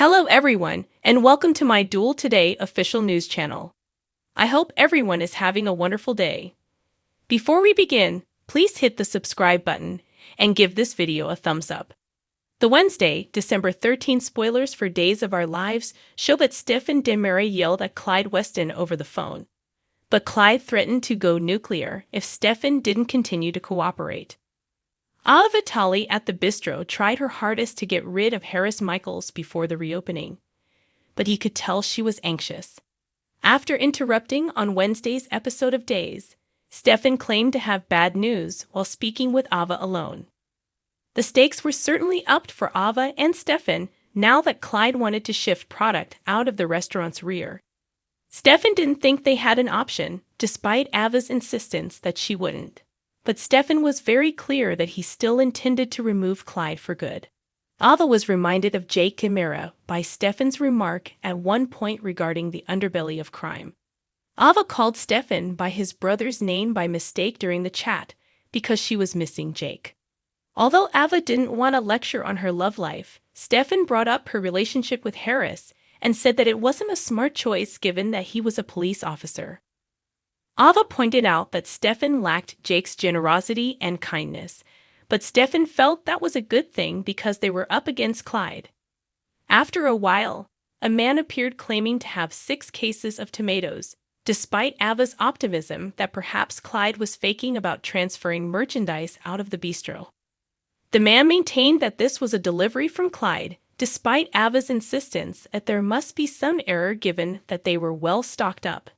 Hello everyone, and welcome to my Duel Today official news channel. I hope everyone is having a wonderful day. Before we begin, please hit the subscribe button and give this video a thumbs up. The Wednesday, December 13 spoilers for Days of Our Lives show that Stephen DiMera yelled at Clyde Weston over the phone. But Clyde threatened to go nuclear if Stephen didn't continue to cooperate. Ava Vitali at the bistro tried her hardest to get rid of Harris Michaels before the reopening, but he could tell she was anxious. After interrupting on Wednesday's episode of Days, Stephen claimed to have bad news while speaking with Ava alone. The stakes were certainly upped for Ava and Stephen now that Clyde wanted to shift product out of the restaurant's rear. Stephen didn't think they had an option, despite Ava's insistence that she wouldn't. But Stephen was very clear that he still intended to remove Clyde for good. Ava was reminded of Jake DiMera by Stephen's remark at one point regarding the underbelly of crime. Ava called Stephen by his brother's name by mistake during the chat because she was missing Jake. Although Ava didn't want a lecture on her love life, Stephen brought up her relationship with Harris and said that it wasn't a smart choice given that he was a police officer. Ava pointed out that Stephen lacked Jake's generosity and kindness, but Stephen felt that was a good thing because they were up against Clyde. After a while, a man appeared claiming to have 6 cases of tomatoes, despite Ava's optimism that perhaps Clyde was faking about transferring merchandise out of the bistro. The man maintained that this was a delivery from Clyde, despite Ava's insistence that there must be some error given that they were well stocked up.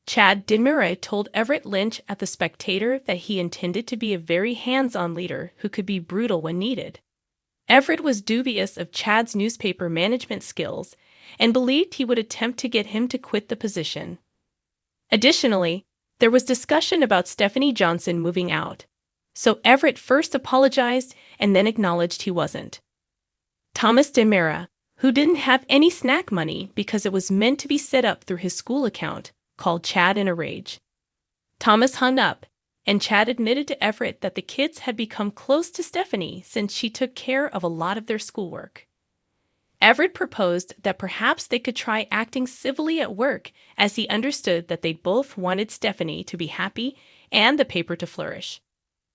Chad DiMera told Everett Lynch at The Spectator that he intended to be a very hands-on leader who could be brutal when needed. Everett was dubious of Chad's newspaper management skills and believed he would attempt to get him to quit the position. Additionally, there was discussion about Stephanie Johnson moving out, so Everett first apologized and then acknowledged he wasn't. Thomas DiMera, who didn't have any snack money because it was meant to be set up through his school account, called Chad in a rage. Thomas hung up, and Chad admitted to Everett that the kids had become close to Stephanie since she took care of a lot of their schoolwork. Everett proposed that perhaps they could try acting civilly at work, as he understood that they both wanted Stephanie to be happy and the paper to flourish.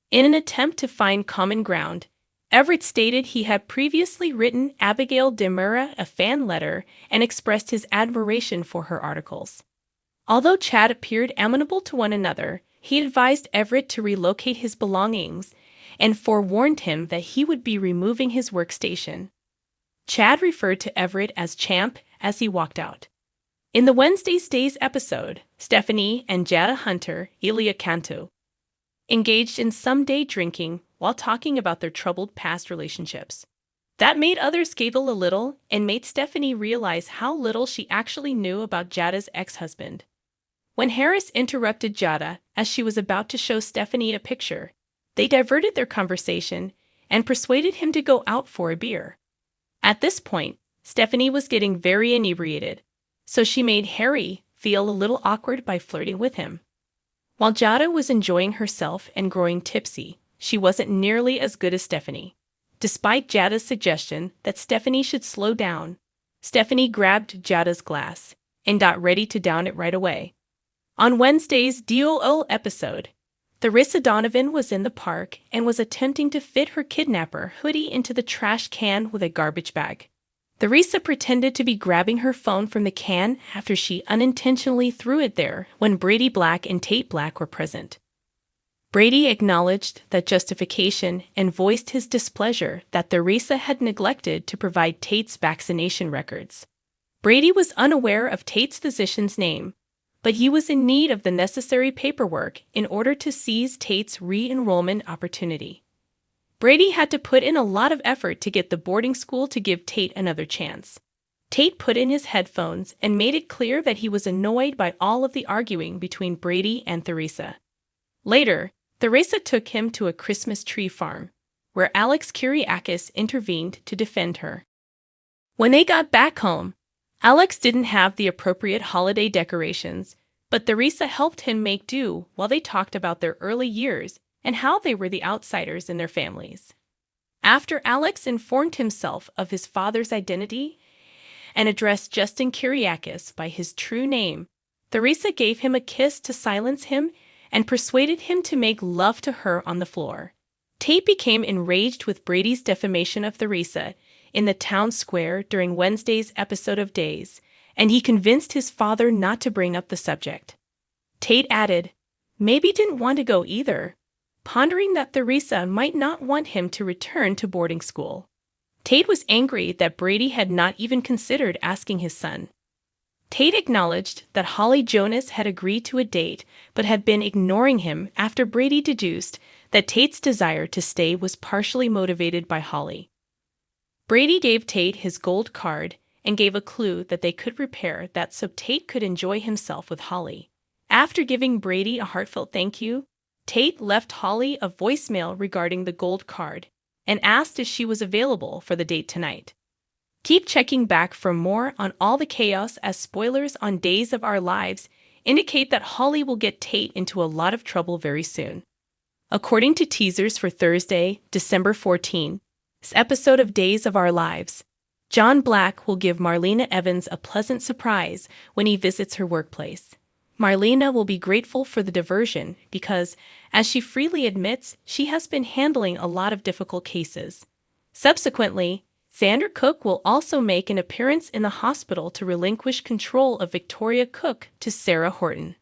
In an attempt to find common ground, Everett stated he had previously written Abigail DiMera a fan letter and expressed his admiration for her articles. Although Chad appeared amenable to one another, he advised Everett to relocate his belongings and forewarned him that he would be removing his workstation. Chad referred to Everett as Champ as he walked out. In the Wednesday's Days episode, Stephanie and Jada Hunter, Elia Cantu, engaged in some day drinking while talking about their troubled past relationships. That made others giggle a little and made Stephanie realize how little she actually knew about Jada's ex-husband. When Harris interrupted Jada as she was about to show Stephanie a picture, they diverted their conversation and persuaded him to go out for a beer. At this point, Stephanie was getting very inebriated, so she made Harry feel a little awkward by flirting with him. While Jada was enjoying herself and growing tipsy, she wasn't nearly as good as Stephanie. Despite Jada's suggestion that Stephanie should slow down, Stephanie grabbed Jada's glass and got ready to down it right away. On Wednesday's DOL episode, Theresa Donovan was in the park and was attempting to fit her kidnapper hoodie into the trash can with a garbage bag. Theresa pretended to be grabbing her phone from the can after she unintentionally threw it there when Brady Black and Tate Black were present. Brady acknowledged that justification and voiced his displeasure that Theresa had neglected to provide Tate's vaccination records. Brady was unaware of Tate's physician's name, but he was in need of the necessary paperwork in order to seize Tate's re-enrollment opportunity. Brady had to put in a lot of effort to get the boarding school to give Tate another chance. Tate put in his headphones and made it clear that he was annoyed by all of the arguing between Brady and Theresa. Later, Theresa took him to a Christmas tree farm, where Alex Kyriakis intervened to defend her. When they got back home, Alex didn't have the appropriate holiday decorations, but Theresa helped him make do while they talked about their early years and how they were the outsiders in their families. After Alex informed himself of his father's identity and addressed Justin Kyriakis by his true name. Theresa gave him a kiss to silence him and persuaded him to make love to her on the floor. Tate became enraged with Brady's defamation of Theresa in the town square during Wednesday's episode of Days, and he convinced his father not to bring up the subject. Tate added, maybe didn't want to go either, pondering that Theresa might not want him to return to boarding school. Tate was angry that Brady had not even considered asking his son. Tate acknowledged that Holly Jonas had agreed to a date but had been ignoring him after Brady deduced that Tate's desire to stay was partially motivated by Holly. Brady gave Tate his gold card and gave a clue that they could repair that so Tate could enjoy himself with Holly. After giving Brady a heartfelt thank you, Tate left Holly a voicemail regarding the gold card and asked if she was available for the date tonight. Keep checking back for more on all the chaos, as spoilers on Days of Our Lives indicate that Holly will get Tate into a lot of trouble very soon. According to teasers for Thursday, December 14th, this episode of Days of Our Lives, John Black will give Marlena Evans a pleasant surprise when he visits her workplace. Marlena will be grateful for the diversion because, as she freely admits, she has been handling a lot of difficult cases. Subsequently, Xander Cook will also make an appearance in the hospital to relinquish control of Victoria Cook to Sarah Horton.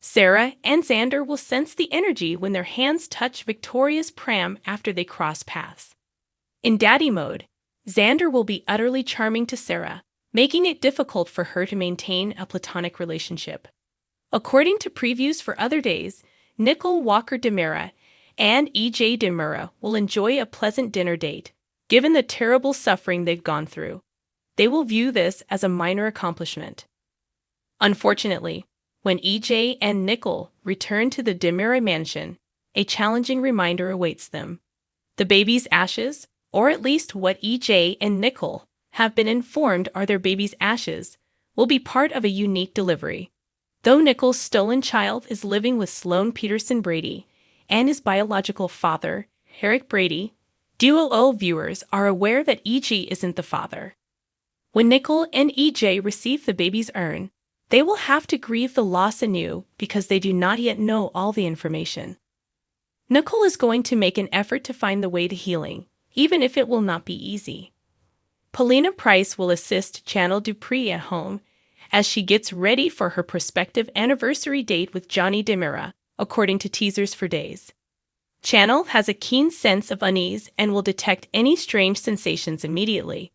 Sarah and Xander will sense the energy when their hands touch Victoria's pram after they cross paths. In daddy mode, Xander will be utterly charming to Sarah, making it difficult for her to maintain a platonic relationship. According to previews for other days, Nicole Walker DeMera and EJ DeMera will enjoy a pleasant dinner date. Given the terrible suffering they've gone through, they will view this as a minor accomplishment. Unfortunately, when EJ and Nicole return to the DeMera mansion, a challenging reminder awaits them. The baby's ashes, or at least what EJ and Nicole have been informed are their baby's ashes, will be part of a unique delivery. Though Nicole's stolen child is living with Sloan Peterson Brady and his biological father, Herrick Brady, Duo viewers are aware that EG isn't the father. When Nicole and EJ receive the baby's urn, they will have to grieve the loss anew because they do not yet know all the information. Nicole is going to make an effort to find the way to healing, even if it will not be easy. Paulina Price will assist Channel Dupree at home as she gets ready for her prospective anniversary date with Johnny DeMera, according to teasers for Days. Channel has a keen sense of unease and will detect any strange sensations immediately.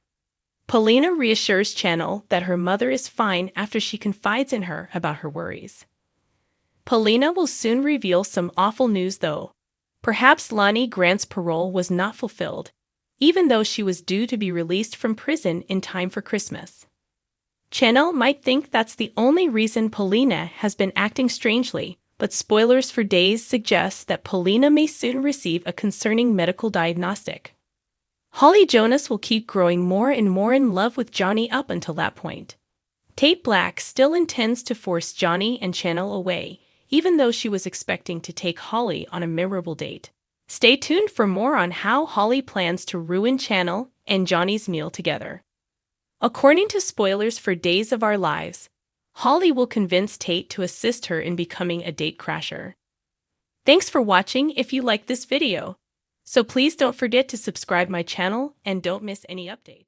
Paulina reassures Channel that her mother is fine after she confides in her about her worries. Paulina will soon reveal some awful news though. Perhaps Lonnie Grant's parole was not fulfilled, even though she was due to be released from prison in time for Christmas. Channel might think that's the only reason Paulina has been acting strangely, but spoilers for Days suggest that Paulina may soon receive a concerning medical diagnostic. Holly Jonas will keep growing more and more in love with Johnny up until that point. Tate Black still intends to force Johnny and Channel away, even though she was expecting to take Holly on a memorable date. Stay tuned for more on how Holly plans to ruin Channel and Johnny's meal together. According to spoilers for Days of Our Lives, Holly will convince Tate to assist her in becoming a date crasher. Thanks for watching if you liked this video. So please don't forget to subscribe my channel and don't miss any update.